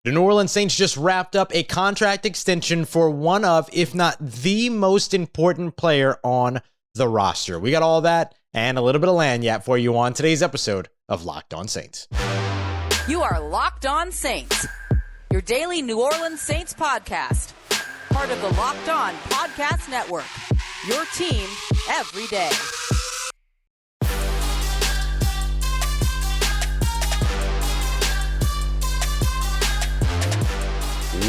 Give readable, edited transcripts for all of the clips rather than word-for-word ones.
The New Orleans Saints just wrapped up a contract extension for one of, if not the most important player on the roster. We got all that and a little bit of lagniappe for you on today's episode of Locked On Saints. You are Locked On Saints, your daily New Orleans Saints podcast. Part of the Locked On Podcast Network, your team every day.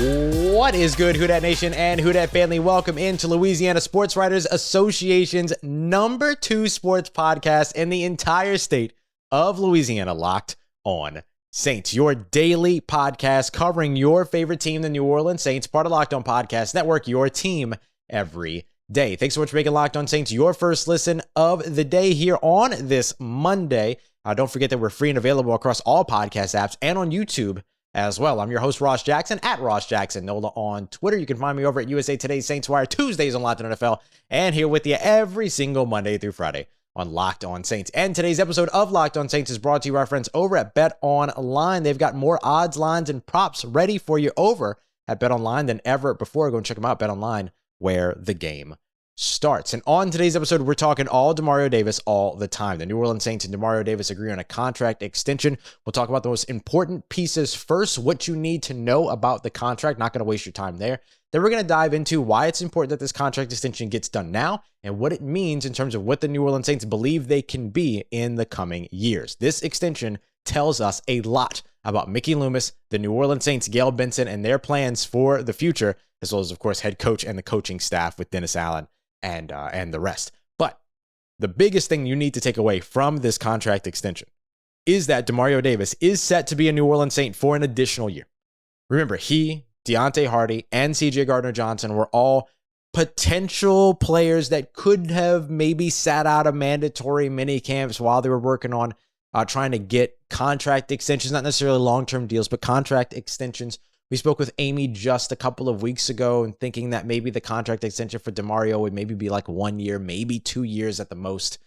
What is good, Who Dat Nation and Who Dat family? Welcome into Louisiana Sports Writers Association's number 2 sports podcast in the entire state of Louisiana, Locked On Saints, your daily podcast covering your favorite team, the New Orleans Saints, part of Locked On Podcast Network, your team every day. Thanks so much for making Locked On Saints your first listen of the day here on this Monday. Don't forget that we're free and available across all podcast apps and on YouTube as well. I'm your host, Ross Jackson, at Ross Jackson Nola on Twitter. You can find me over at USA Today's Saints Wire, Tuesdays on Locked On NFL, and here with you every single Monday through Friday on Locked On Saints. And today's episode of Locked On Saints is brought to you by our friends over at Bet Online. They've got more odds, lines, and props ready for you over at Bet Online than ever before. Go and check them out, Bet Online, where the game starts. And on today's episode, we're talking all Demario Davis all the time. The New Orleans Saints and Demario Davis agree on a contract extension. We'll talk about the most important pieces first, what you need to know about the contract. Not going to waste your time there. Then we're going to dive into why it's important that this contract extension gets done now and what it means in terms of what the New Orleans Saints believe they can be in the coming years. This extension tells us a lot about Mickey Loomis, the New Orleans Saints, Gayle Benson, and their plans for the future, as well as, of course, head coach and the coaching staff with Dennis Allen and the rest. But the biggest thing you need to take away from this contract extension is that Demario Davis is set to be a New Orleans Saint for an additional year. Remember, he, Deontay Hardy, and CJ Gardner-Johnson were all potential players that could have maybe sat out of mandatory mini camps while they were working on trying to get contract extensions, not necessarily long-term deals, but contract extensions. We spoke with Amy just a couple of weeks ago and thinking that maybe the contract extension for Demario would maybe be like 1 year, maybe 2 years at the most.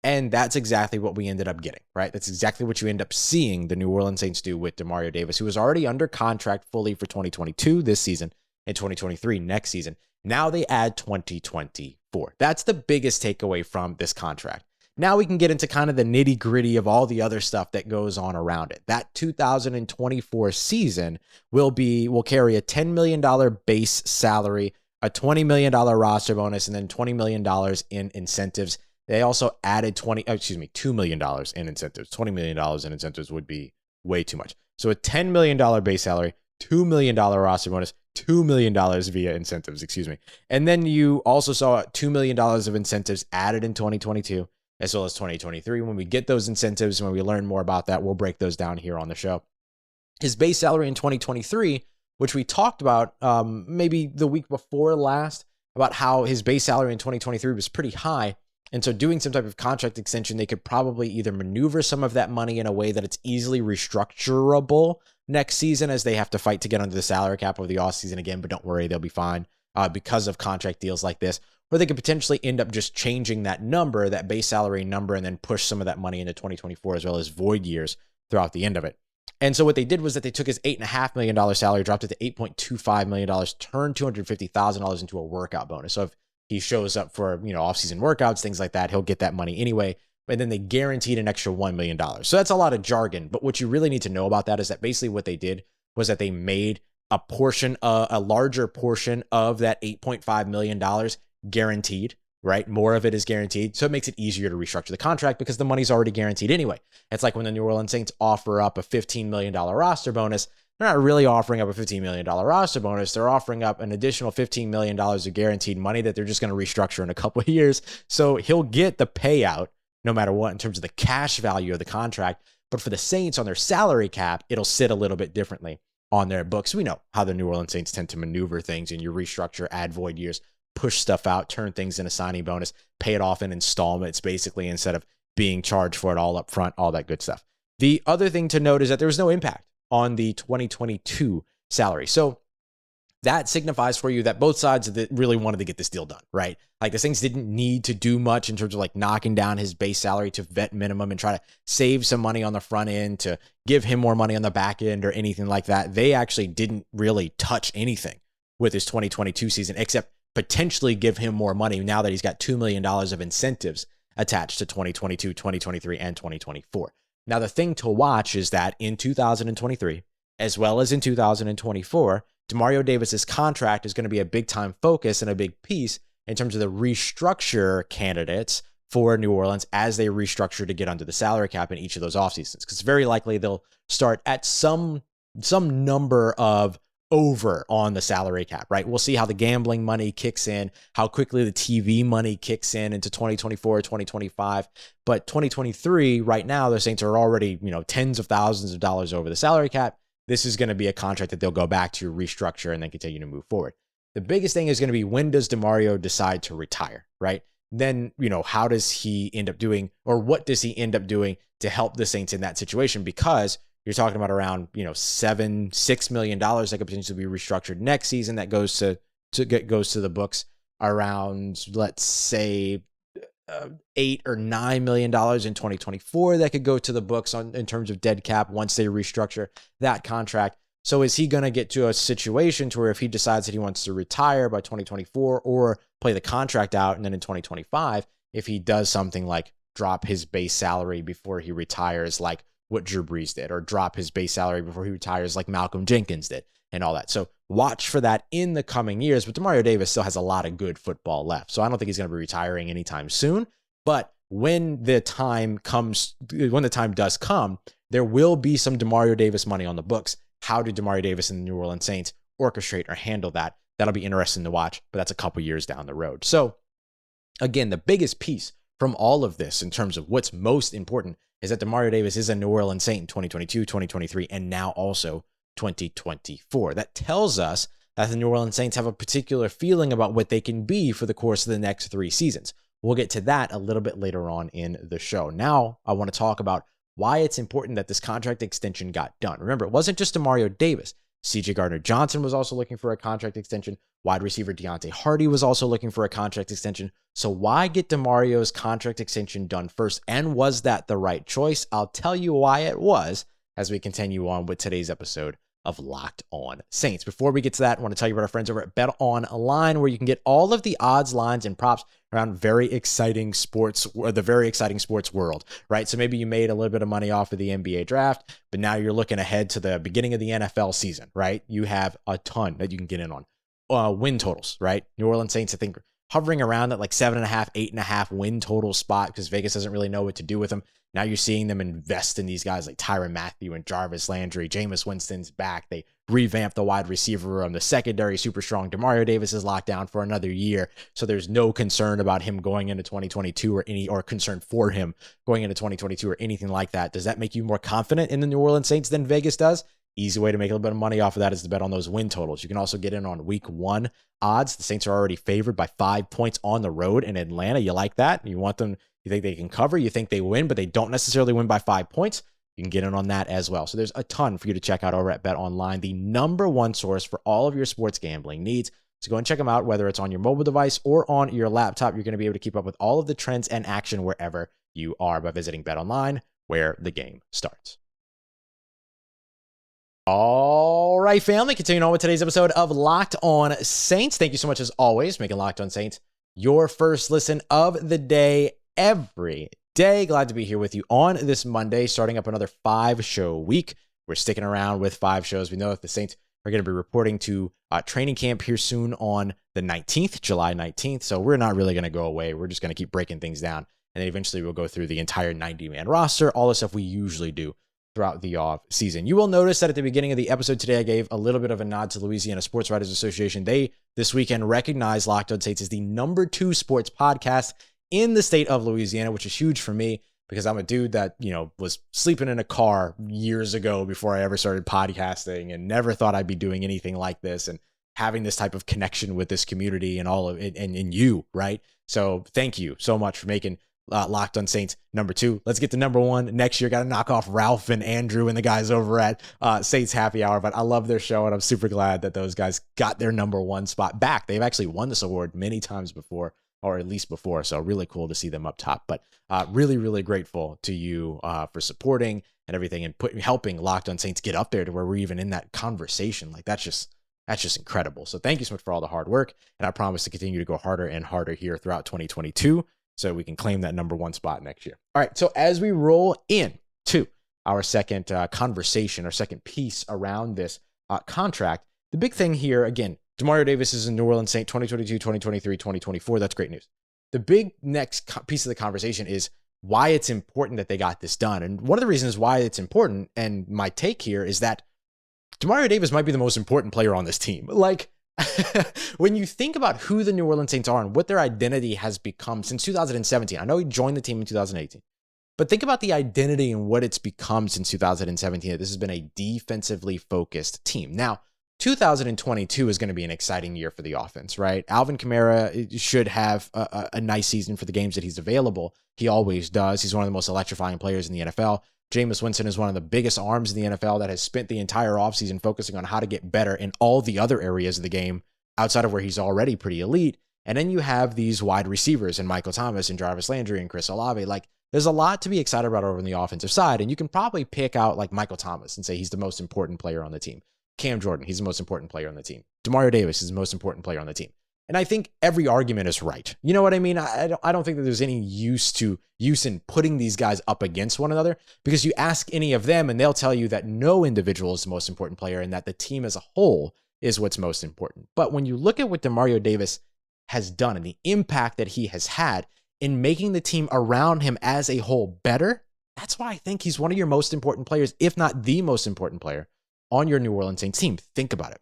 And that's exactly what we ended up getting, right? That's exactly what you end up seeing the New Orleans Saints do with Demario Davis, who was already under contract fully for 2022 this season and 2023 next season. Now they add 2024. That's the biggest takeaway from this contract. Now we can get into kind of the nitty gritty of all the other stuff that goes on around it. That 2024 season will carry a $10 million base salary, a $20 million roster bonus, and then $20 million in incentives. They also added $2 million in incentives. $20 million in incentives would be way too much. So a $10 million base salary, $2 million roster bonus, $2 million via incentives, And then you also saw $2 million of incentives added in 2022. As well as 2023. When we get those incentives, when we learn more about that, we'll break those down here on the show. His base salary in 2023, which we talked about maybe the week before last, about how his base salary in 2023 was pretty high. And so doing some type of contract extension, they could probably either maneuver some of that money in a way that it's easily restructurable next season as they have to fight to get under the salary cap over the offseason again, but don't worry, they'll be fine because of contract deals like this. Or they could potentially end up just changing that number, that base salary number, and then push some of that money into 2024 as well as void years throughout the end of it. And so what they did was that they took his $8.5 million salary, dropped it to $8.25 million, turned $250,000 into a workout bonus. So if he shows up for, off-season workouts, things like that, he'll get that money anyway. And then they guaranteed an extra $1 million. So that's a lot of jargon. But what you really need to know about that is that basically what they did was that they made a larger portion of that $8.5 million guaranteed, right? More of it is guaranteed. So it makes it easier to restructure the contract because the money's already guaranteed anyway. It's like when the New Orleans Saints offer up a $15 million roster bonus. They're not really offering up a $15 million roster bonus. They're offering up an additional $15 million of guaranteed money that they're just going to restructure in a couple of years. So he'll get the payout no matter what in terms of the cash value of the contract. But for the Saints on their salary cap, it'll sit a little bit differently on their books. We know how the New Orleans Saints tend to maneuver things and you restructure, add void years, push stuff out, turn things into signing bonus, pay it off in installments, basically, instead of being charged for it all up front, all that good stuff. The other thing to note is that there was no impact on the 2022 salary. So that signifies for you that both sides really wanted to get this deal done, right? Like the Saints didn't need to do much in terms of like knocking down his base salary to vet minimum and try to save some money on the front end to give him more money on the back end or anything like that. They actually didn't really touch anything with his 2022 season, except potentially give him more money now that he's got $2 million of incentives attached to 2022, 2023, and 2024. Now, the thing to watch is that in 2023, as well as in 2024, Demario Davis's contract is going to be a big time focus and a big piece in terms of the restructure candidates for New Orleans as they restructure to get under the salary cap in each of those offseasons. Because it's very likely they'll start at some number of over on the salary cap, right? We'll see how the gambling money kicks in, how quickly the TV money kicks in into 2024, 2025. But 2023, right now, the Saints are already, tens of thousands of dollars over the salary cap. This is going to be a contract that they'll go back to restructure and then continue to move forward. The biggest thing is going to be, when does Demario decide to retire, right? Then, how does he end up doing, or what does he end up doing to help the Saints in that situation? Because you're talking about around, $6 million that could potentially be restructured next season that goes to the books, around, let's say, $8 or $9 million in 2024 that could go to the books in terms of dead cap once they restructure that contract. So is he going to get to a situation to where if he decides that he wants to retire by 2024 or play the contract out, and then in 2025, if he does something like drop his base salary before he retires, like what Drew Brees did, or drop his base salary before he retires like Malcolm Jenkins did, and all that. So watch for that in the coming years. But Demario Davis still has a lot of good football left. So I don't think he's going to be retiring anytime soon. But when the time does come, there will be some Demario Davis money on the books. How do Demario Davis and the New Orleans Saints orchestrate or handle that? That'll be interesting to watch, but that's a couple years down the road. So again, the biggest piece from all of this in terms of what's most important is that Demario Davis is a New Orleans Saint in 2022, 2023, and now also 2024. That tells us that the New Orleans Saints have a particular feeling about what they can be for the course of the next 3 seasons. We'll get to that a little bit later on in the show. Now, I want to talk about why it's important that this contract extension got done. Remember, it wasn't just Demario Davis. C.J. Gardner-Johnson was also looking for a contract extension. Wide receiver Deontay Hardy was also looking for a contract extension. So why get Demario's contract extension done first? And was that the right choice? I'll tell you why it was as we continue on with today's episode of Locked On Saints. Before we get to that, I want to tell you about our friends over at Bet Online, where you can get all of the odds, lines, and props around the very exciting sports world, right? So maybe you made a little bit of money off of the NBA draft, but now you're looking ahead to the beginning of the NFL season, right? You have a ton that you can get in on. Win totals, right? New Orleans Saints, I think, hovering around that like 7.5, 8.5 win total spot because Vegas doesn't really know what to do with them. Now you're seeing them invest in these guys like Tyrann Mathieu and Jarvis, Landry. Jameis Winston's back. They revamped the wide receiver room. The secondary super strong. Demario Davis is locked down for another year, so there's no concern about him going into 2022 or concern for him going into 2022 or anything like that. Does that make you more confident in the New Orleans Saints than Vegas does? Easy way to make a little bit of money off of that is to bet on those win totals. You can also get in on week 1 odds. The Saints are already favored by 5 points on the road in Atlanta. You like that? You want them, you think they can cover, you think they win, but they don't necessarily win by 5 points. You can get in on that as well. So there's a ton for you to check out over at Bet Online, the #1 source for all of your sports gambling needs. So go and check them out, whether it's on your mobile device or on your laptop. You're going to be able to keep up with all of the trends and action wherever you are by visiting Bet Online, where the game starts. All right, family, continuing on with today's episode of Locked On Saints. Thank you so much, as always, making Locked On Saints your first listen of the day every day. Glad to be here with you on this Monday, starting up another 5-show week. We're sticking around with 5 shows. We know that the Saints are going to be reporting to training camp here soon on the 19th, July 19th. So we're not really going to go away. We're just going to keep breaking things down. And then eventually we'll go through the entire 90-man roster, all the stuff we usually do throughout the off season. You will notice that at the beginning of the episode today, I gave a little bit of a nod to Louisiana Sports Writers Association. They, this weekend, recognized Locked On Saints as the #2 sports podcast in the state of Louisiana, which is huge for me because I'm a dude that, was sleeping in a car years ago before I ever started podcasting and never thought I'd be doing anything like this and having this type of connection with this community and all of it and you, right? So thank you so much for making Locked on Saints number 2. Let's get to number 1 next year. Got to knock off Ralph and Andrew and the guys over at Saints Happy Hour. But I love their show, and I'm super glad that those guys got their number 1 spot back. They've actually won this award many times before, or at least before. So really cool to see them up top. But really, really grateful to you for supporting and everything, and helping Locked on Saints get up there to where we're even in that conversation. Like that's just incredible. So thank you so much for all the hard work. And I promise to continue to go harder and harder here throughout 2022 so we can claim that number 1 spot next year. All right. So as we roll in to our second conversation, our second piece around this contract, the big thing here, again, Demario Davis is a New Orleans Saint 2022, 2023, 2024. That's great news. The big next piece of the conversation is why it's important that they got this done. And one of the reasons why it's important, and my take here, is that Demario Davis might be the most important player on this team. Like, when you think about who the New Orleans Saints are and what their identity has become since 2017, I know he joined the team in 2018, but think about the identity and what it's become since 2017. This has been a defensively focused team. Now, 2022 is going to be an exciting year for the offense, right? Alvin Kamara should have a nice season for the games that he's available. He always does. He's one of the most electrifying players in the NFL. Jameis Winston is one of the biggest arms in the NFL that has spent the entire offseason focusing on how to get better in all the other areas of the game outside of where he's already pretty elite. And then you have these wide receivers and Michael Thomas and Jarvis Landry and Chris Olave. Like, there's a lot to be excited about over on the offensive side. And you can probably pick out like Michael Thomas and say he's the most important player on the team. Cam Jordan, he's the most important player on the team. Demario Davis is the most important player on the team. And I think every argument is right. You know what I mean? I don't think that there's any use in putting these guys up against one another, because you ask any of them and they'll tell you that no individual is the most important player and that the team as a whole is what's most important. But when you look at what Demario Davis has done and the impact that he has had in making the team around him as a whole better, that's why I think he's one of your most important players, if not the most important player on your New Orleans Saints team. Think about it.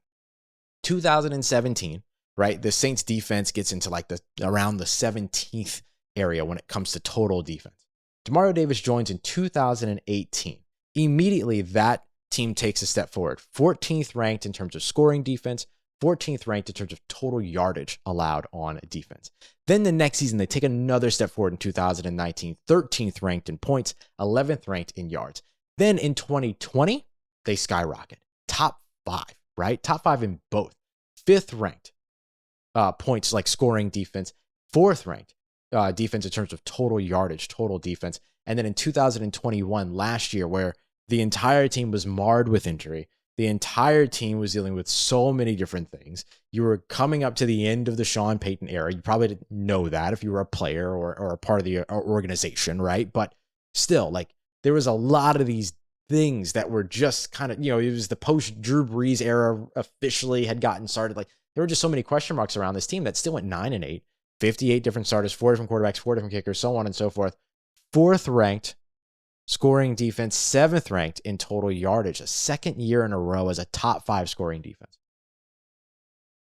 2017, right? The Saints defense gets into like around the 17th area when it comes to total defense. Demario Davis joins in 2018. Immediately, that team takes a step forward. 14th ranked in terms of scoring defense, 14th ranked in terms of total yardage allowed on defense. Then the next season, they take another step forward in 2019, 13th ranked in points, 11th ranked in yards. Then in 2020, they skyrocket. Top 5, right? Top 5 in both. 5th ranked points, like scoring defense. 4th ranked defense in terms of total yardage, total defense. And then in 2021, last year, where the entire team was marred with injury, the entire team was dealing with so many different things. You were coming up to the end of the Sean Payton era. You probably didn't know that if you were a player or a part of the organization, right? But still, like, there was a lot of these things that were just kind of, it was the post Drew Brees era officially had gotten started. Like, there were just so many question marks around this team that still went 9-8, 58 different starters, 4 different quarterbacks, 4 different kickers, so on and so forth. 4th ranked scoring defense, 7th ranked in total yardage, a second year in a row as a top 5 scoring defense.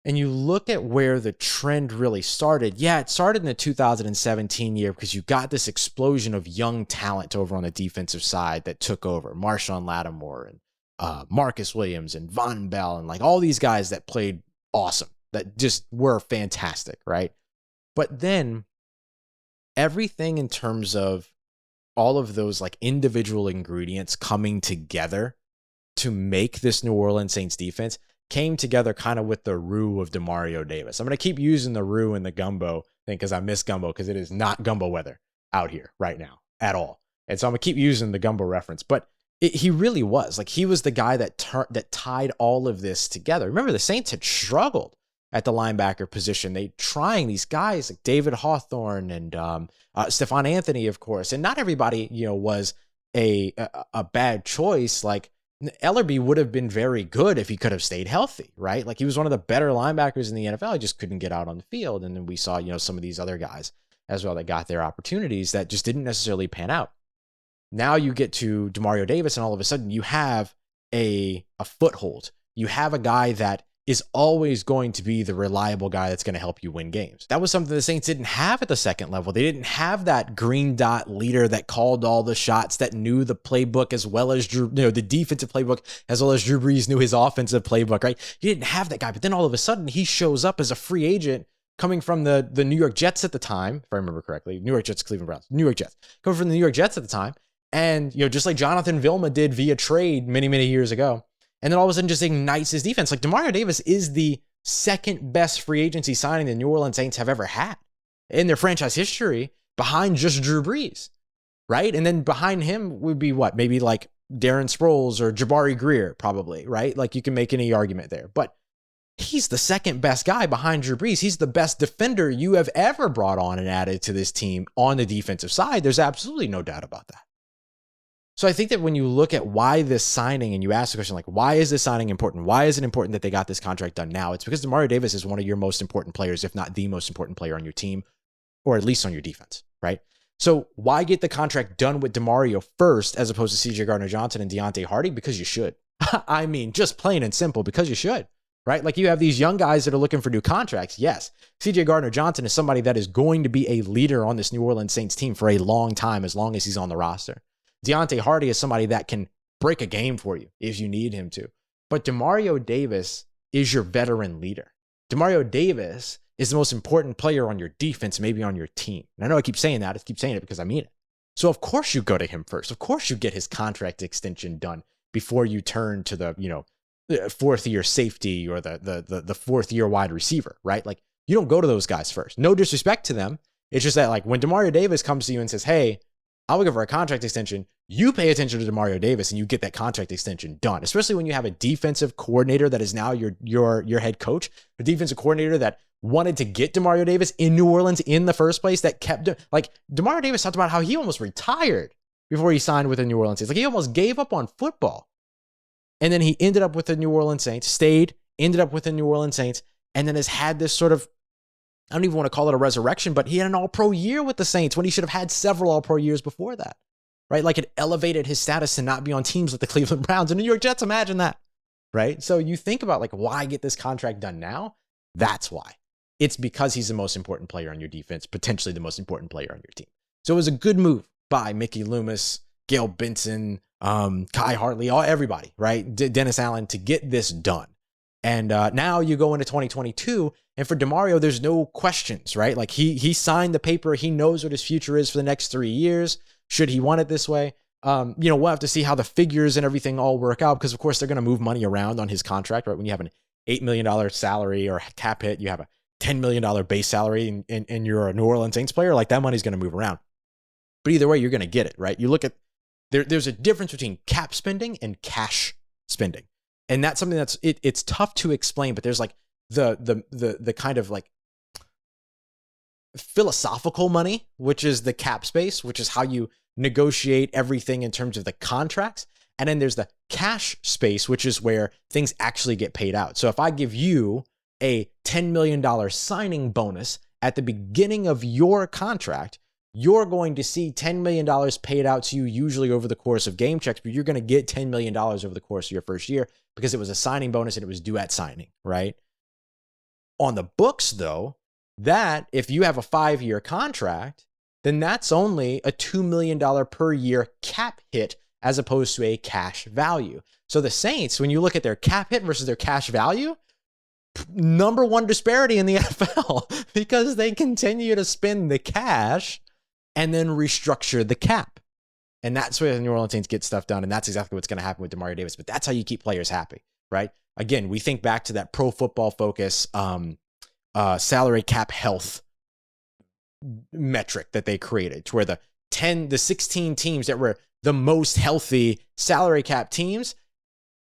And you look at where the trend really started. Yeah, it started in the 2017 year because you got this explosion of young talent over on the defensive side that took over. Marshon Lattimore and Marcus Williams and Von Bell and like all these guys that played awesome, that just were fantastic, right? But then everything in terms of all of those like individual ingredients coming together to make this New Orleans Saints defense came together kind of with the roux of Demario Davis. I'm going to keep using the roux and the gumbo thing because I miss gumbo, because it is not gumbo weather out here right now at all. And so I'm going to keep using the gumbo reference. But he really was. Like, he was the guy that tied all of this together. Remember, the Saints had struggled at the linebacker position. They trying these guys like David Hawthorne and Stephon Anthony, of course. And not everybody, was a bad choice. Like, Ellerbe would have been very good if he could have stayed healthy, right? Like, he was one of the better linebackers in the NFL. He just couldn't get out on the field. And then we saw, some of these other guys as well that got their opportunities that just didn't necessarily pan out. Now you get to Demario Davis, and all of a sudden you have a foothold. You have a guy that is always going to be the reliable guy that's going to help you win games. That was something the Saints didn't have at the second level. They didn't have that green dot leader that called all the shots, that knew the playbook as well as the defensive playbook, as well as Drew Brees knew his offensive playbook, right? You didn't have that guy. But then all of a sudden he shows up as a free agent coming from the New York Jets at the time, if I remember correctly, New York Jets, Cleveland Browns, New York Jets, coming from the New York Jets at the time. And, just like Jonathan Vilma did via trade many, many years ago. And then all of a sudden just ignites his defense. Like Demario Davis is the second best free agency signing the New Orleans Saints have ever had in their franchise history, behind just Drew Brees, right? And then behind him would be what? Maybe like Darren Sproles or Jabari Greer, probably, right? Like you can make any argument there. But he's the second best guy behind Drew Brees. He's the best defender you have ever brought on and added to this team on the defensive side. There's absolutely no doubt about that. So I think that when you look at why this signing and you ask the question, like, why is this signing important? Why is it important that they got this contract done now? It's because Demario Davis is one of your most important players, if not the most important player on your team, or at least on your defense, right? So why get the contract done with Demario first as opposed to CJ Gardner-Johnson and Deontay Hardy? Because you should. I mean, just plain and simple, because you should, right? Like you have these young guys that are looking for new contracts. Yes, CJ Gardner-Johnson is somebody that is going to be a leader on this New Orleans Saints team for a long time, as long as he's on the roster. Deontay Hardy is somebody that can break a game for you if you need him to. But Demario Davis is your veteran leader. Demario Davis is the most important player on your defense, maybe on your team. And I know I keep saying that. I keep saying it because I mean it. So of course you go to him first. Of course you get his contract extension done before you turn to the, fourth year safety or the fourth year wide receiver, right? Like you don't go to those guys first. No disrespect to them. It's just that like when Demario Davis comes to you and says, hey, I'm looking for a contract extension, you pay attention to Demario Davis and you get that contract extension done, especially when you have a defensive coordinator that is now your head coach, a defensive coordinator that wanted to get Demario Davis in New Orleans in the first place, that kept, like, Demario Davis talked about how he almost retired before he signed with the New Orleans Saints. Like, he almost gave up on football. And then he ended up with the New Orleans Saints, ended up with the New Orleans Saints, and then has had this sort of, I don't even want to call it a resurrection, but he had an all-pro year with the Saints when he should have had several all-pro years before that, right? Like, it elevated his status to not be on teams like the Cleveland Browns and New York Jets. Imagine that, right? So you think about, like, why get this contract done now? That's why. It's because he's the most important player on your defense, potentially the most important player on your team. So it was a good move by Mickey Loomis, Gail Benson, Kai Hartley, everybody, right? Dennis Allen to get this done. And now you go into 2022, and for Demario, there's no questions, right? Like he signed the paper. He knows what his future is for the next 3 years. Should he want it this way? We'll have to see how the figures and everything all work out, because of course they're going to move money around on his contract, right? When you have an $8 million salary or cap hit, you have a $10 million base salary and you're a New Orleans Saints player, like that money's going to move around. But either way, you're going to get it, right? You look at, there's a difference between cap spending and cash spending. And that's something it's tough to explain, but there's like the kind of like philosophical money, which is the cap space, which is how you negotiate everything in terms of the contracts. And then there's the cash space, which is where things actually get paid out. So if I give you a $10 million signing bonus at the beginning of your contract, you're going to see $10 million paid out to you, usually over the course of game checks, but you're going to get $10 million over the course of your first year because it was a signing bonus and it was due at signing, right? On the books, though, that if you have a 5-year contract, then that's only a $2 million per year cap hit as opposed to a cash value. So the Saints, when you look at their cap hit versus their cash value, number one disparity in the NFL because they continue to spend the cash and then restructure the cap. And that's where the New Orleans Saints get stuff done. And that's exactly what's going to happen with Demario Davis. But that's how you keep players happy, right? Again, we think back to that Pro Football Focus salary cap health metric that they created, to where the 16 teams that were the most healthy salary cap teams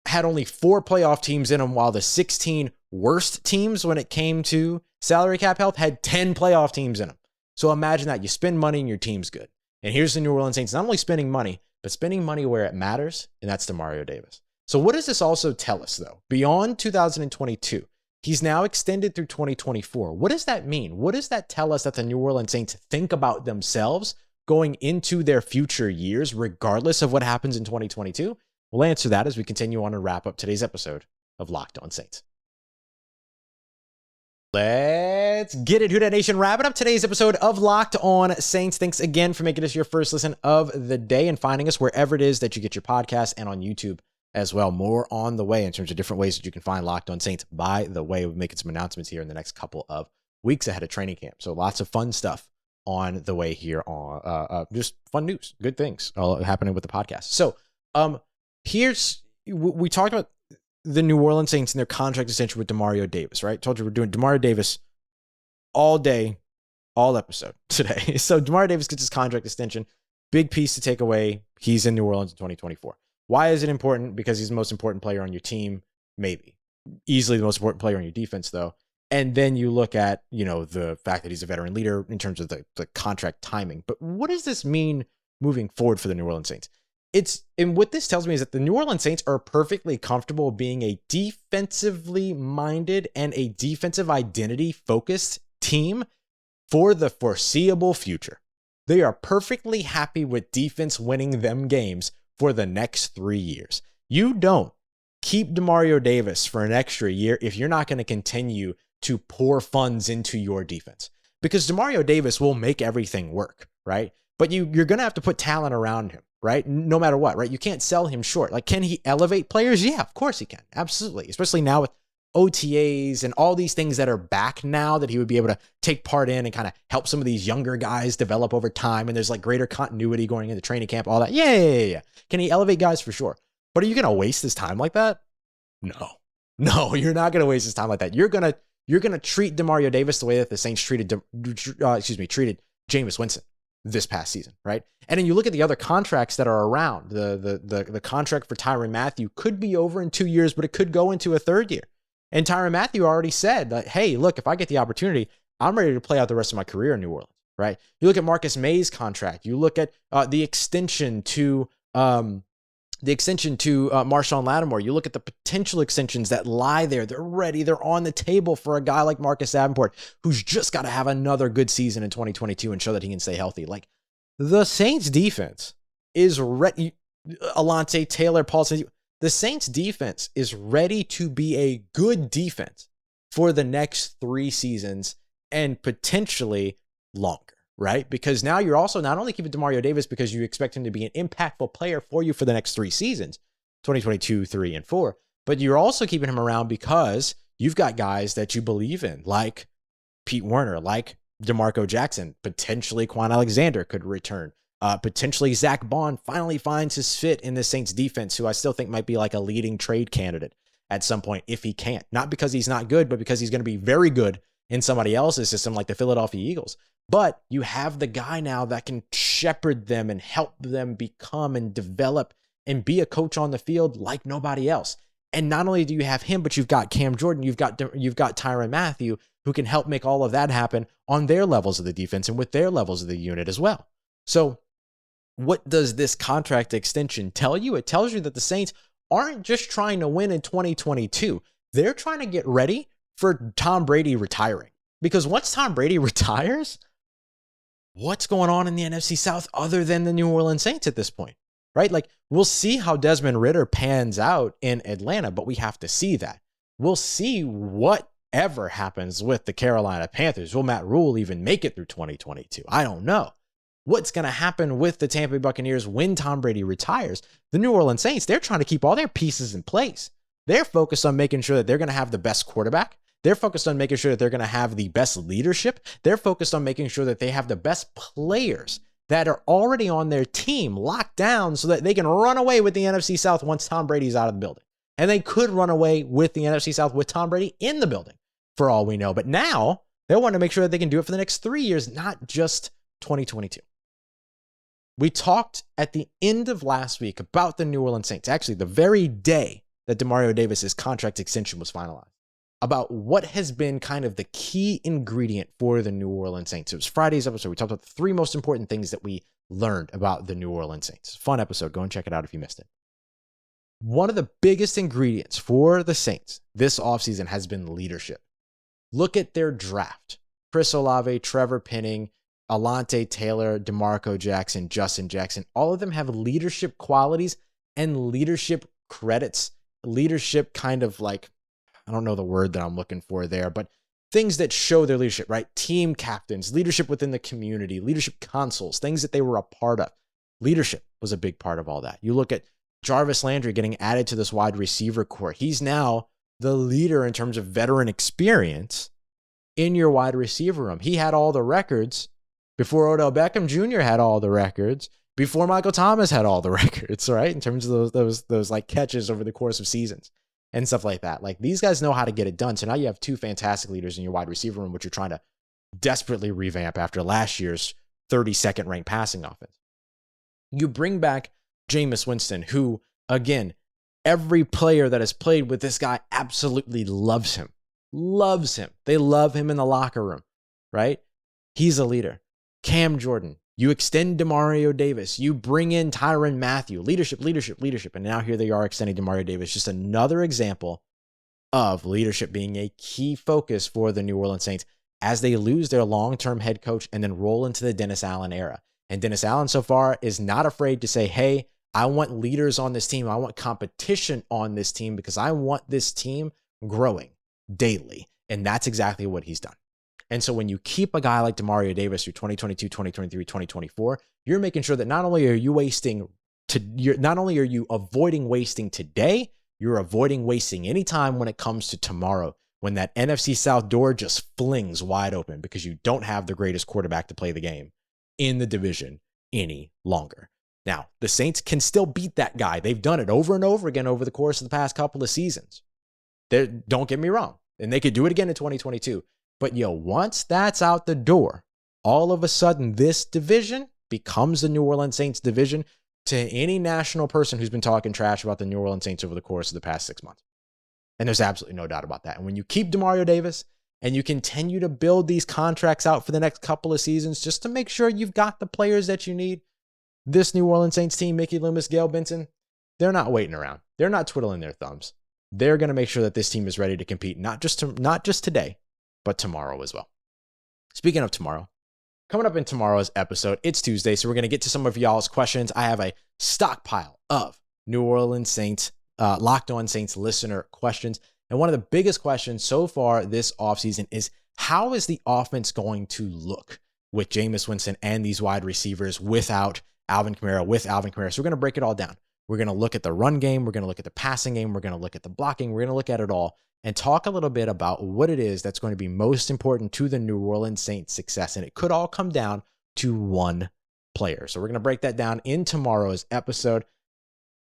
had only 4 playoff teams in them, while the 16 worst teams when it came to salary cap health had 10 playoff teams in them. So imagine that. You spend money and your team's good. And here's the New Orleans Saints, not only spending money, but spending money where it matters, and that's Demario Davis. So what does this also tell us, though? Beyond 2022, he's now extended through 2024. What does that mean? What does that tell us that the New Orleans Saints think about themselves going into their future years, regardless of what happens in 2022? We'll answer that as we continue on and wrap up today's episode of Locked On Saints. Let's get it, Who Dat Nation. Wrapping up today's episode of Locked On Saints. Thanks again for making us your first listen of the day and finding us wherever it is that you get your podcasts, and on YouTube as well. More on the way in terms of different ways that you can find Locked On Saints. By the way, we'll be making some announcements here in the next couple of weeks ahead of training camp. So lots of fun stuff on the way here on just fun news, good things happening with the podcast. So we talked about the New Orleans Saints and their contract extension with Demario Davis, right? Told you we're doing Demario Davis all day, all episode today. So Demario Davis gets his contract extension. Big piece to take away. He's in New Orleans in 2024. Why is it important? Because he's the most important player on your team, maybe. Easily the most important player on your defense, though. And then you look at, the fact that he's a veteran leader in terms of the contract timing. But what does this mean moving forward for the New Orleans Saints? And what this tells me is that the New Orleans Saints are perfectly comfortable being a defensively minded and a defensive identity focused team for the foreseeable future. They are perfectly happy with defense winning them games for the next 3 years. You don't keep Demario Davis for an extra year if you're not going to continue to pour funds into your defense, because Demario Davis will make everything work, right? But you're going to have to put talent around him, right? No matter what, right? You can't sell him short. Like, can he elevate players? Yeah, of course he can. Absolutely. Especially now with OTAs and all these things that are back now that he would be able to take part in and kind of help some of these younger guys develop over time. And there's like greater continuity going into training camp, all that. Yeah. Can he elevate guys? For sure. But are you going to waste his time like that? No, you're not going to waste his time like that. You're going to treat Demario Davis the way that the Saints treated Jameis Winston this past season, right? And then you look at the other contracts that are around. The contract for Tyrann Mathieu could be over in 2 years, but it could go into a third year. And Tyrann Mathieu already said that, hey, look, if I get the opportunity, I'm ready to play out the rest of my career in New Orleans, right? You look at Marcus May's contract. You look at the extension to Marshon Lattimore. You look at the potential extensions that lie there. They're ready. They're on the table for a guy like Marcus Davenport, who's just got to have another good season in 2022 and show that he can stay healthy. Like, the Saints defense is ready. Alontae Taylor, Paulson. The Saints defense is ready to be a good defense for the next 3 seasons and potentially longer, right? Because now you're also not only keeping Demario Davis because you expect him to be an impactful player for you for the next 3 seasons, 2022, 3, and 4, but you're also keeping him around because you've got guys that you believe in, like Pete Werner, like DeMarco Jackson, potentially Quan Alexander could return. Potentially Zach Bond finally finds his fit in the Saints defense, who I still think might be like a leading trade candidate at some point if he can't. Not because he's not good, but because he's going to be very good in somebody else's system like the Philadelphia Eagles. But you have the guy now that can shepherd them and help them become and develop and be a coach on the field like nobody else. And not only do you have him, but you've got Cam Jordan, you've got Tyrann Mathieu, who can help make all of that happen on their levels of the defense and with their levels of the unit as well. So what does this contract extension tell you? It tells you that the Saints aren't just trying to win in 2022. They're trying to get ready for Tom Brady retiring. Because once Tom Brady retires, what's going on in the NFC South other than the New Orleans Saints at this point, right? Like, we'll see how Desmond Ridder pans out in Atlanta, but we have to see that. We'll see whatever happens with the Carolina Panthers. Will Matt Rule even make it through 2022? I don't know. What's going to happen with the Tampa Bay Buccaneers when Tom Brady retires? The New Orleans Saints, they're trying to keep all their pieces in place. They're focused on making sure that they're going to have the best quarterback. They're focused on making sure that they're going to have the best leadership. They're focused on making sure that they have the best players that are already on their team locked down so that they can run away with the NFC South once Tom Brady's out of the building. And they could run away with the NFC South with Tom Brady in the building, for all we know. But now they want to make sure that they can do it for the next 3 years, not just 2022. We talked at the end of last week about the New Orleans Saints, actually the very day that Demario Davis's contract extension was finalized, about what has been kind of the key ingredient for the New Orleans Saints. It was Friday's episode. We talked about the 3 most important things that we learned about the New Orleans Saints. Fun episode. Go and check it out if you missed it. One of the biggest ingredients for the Saints this offseason has been leadership. Look at their draft. Chris Olave, Trevor Penning, Alontae Taylor, DeMarco Jackson, Justin Jackson, all of them have leadership qualities and leadership credits, leadership kind of like, I don't know the word that I'm looking for there, but things that show their leadership, right? Team captains, leadership within the community, leadership consoles, things that they were a part of. Leadership was a big part of all that. You look at Jarvis Landry getting added to this wide receiver core. He's now the leader in terms of veteran experience in your wide receiver room. He had all the records before Odell Beckham Jr. had all the records, before Michael Thomas had all the records, right? In terms of those like catches over the course of seasons and stuff like that. Like, these guys know how to get it done. So now you have two fantastic leaders in your wide receiver room, which you're trying to desperately revamp after last year's 32nd ranked passing offense. You bring back Jameis Winston, who, again, every player that has played with this guy absolutely loves him. Loves him. They love him in the locker room, right? He's a leader. Cam Jordan. You extend Demario Davis. You bring in Tyrann Mathieu. Leadership. And now here they are extending Demario Davis. Just another example of leadership being a key focus for the New Orleans Saints as they lose their long-term head coach and then roll into the Dennis Allen era. And Dennis Allen so far is not afraid to say, hey, I want leaders on this team. I want competition on this team because I want this team growing daily. And that's exactly what he's done. And so when you keep a guy like Demario Davis through 2022, 2023, 2024, you're making sure that not only are you avoiding wasting today, you're avoiding wasting any time when it comes to tomorrow, when that NFC South door just flings wide open because you don't have the greatest quarterback to play the game in the division any longer. Now, the Saints can still beat that guy. They've done it over and over again over the course of the past couple of seasons. Don't get me wrong. And they could do it again in 2022. But once that's out the door, all of a sudden this division becomes the New Orleans Saints division to any national person who's been talking trash about the New Orleans Saints over the course of the past 6 months. And there's absolutely no doubt about that. And when you keep Demario Davis and you continue to build these contracts out for the next couple of seasons just to make sure you've got the players that you need, this New Orleans Saints team, Mickey Loomis, Gail Benson, they're not waiting around. They're not twiddling their thumbs. They're going to make sure that this team is ready to compete, not just today, but tomorrow as well. Speaking of tomorrow, coming up in tomorrow's episode, it's Tuesday, so we're going to get to some of y'all's questions. I have a stockpile of New Orleans Saints, Locked On Saints listener questions. And one of the biggest questions so far this offseason is, how is the offense going to look with Jameis Winston and these wide receivers without Alvin Kamara, So we're going to break it all down. We're going to look at the run game. We're going to look at the passing game. We're going to look at the blocking. We're going to look at it all and talk a little bit about what it is that's going to be most important to the New Orleans Saints' success. And it could all come down to one player. So we're going to break that down in tomorrow's episode.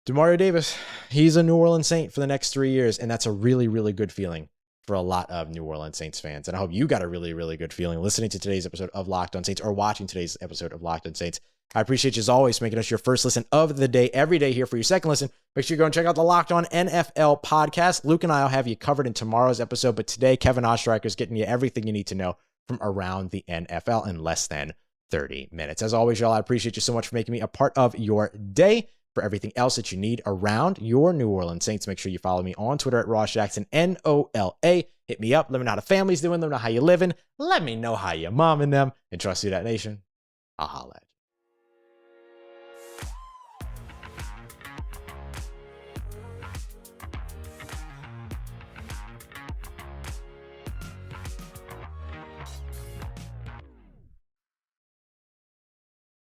Demario Davis, he's a New Orleans Saint for the next 3 years. And that's a really, really good feeling for a lot of New Orleans Saints fans. And I hope you got a really, really good feeling listening to today's episode of Locked On Saints or watching today's episode of Locked On Saints. I appreciate you as always making us your first listen of the day every day here for your second listen. Make sure you go and check out the Locked On NFL podcast. Luke and I will have you covered in tomorrow's episode, but today Kevin Ostreicher is getting you everything you need to know from around the NFL in less than 30 minutes. As always, y'all, I appreciate you so much for making me a part of your day. For everything else that you need around your New Orleans Saints, make sure you follow me on Twitter at Ross Jackson, NOLA. Hit me up. Let me know how the family's doing. Let me know how you living. Let me know how you momming them. And trust you, that nation. I'll holla at you.